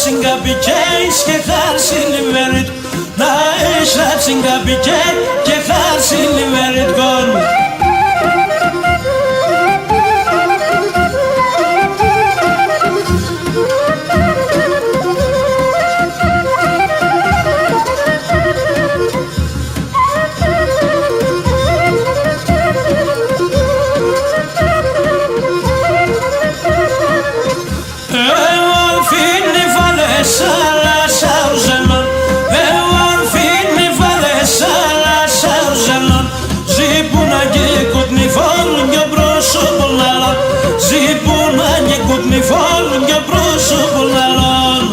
singa bicei che farsi li merit na isha singa bicei che farsi li merit gon mi fallen che prosso con la lon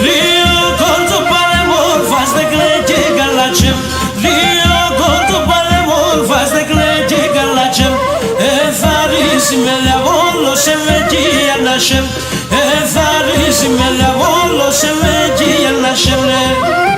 Rio conto palemor faz de glede galacem Rio conto palemor faz de glede galacem E farisi me lavolo se vedi anashem E farisi me lavolo se vedi anashem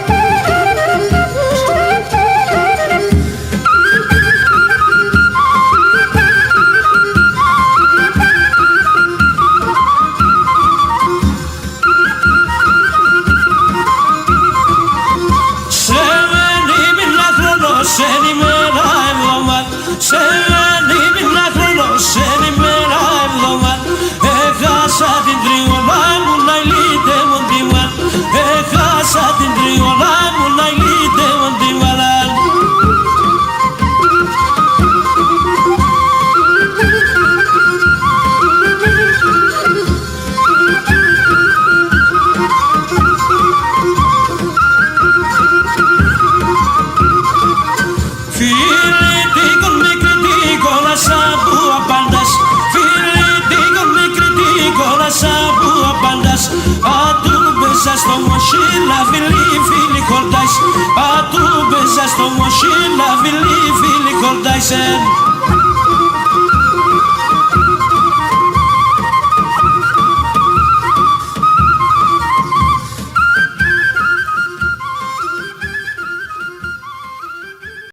στο μοσίλα φίλοι χορτάεις Πατρούμπεζα στο μοσίλα φίλοι χορτάεις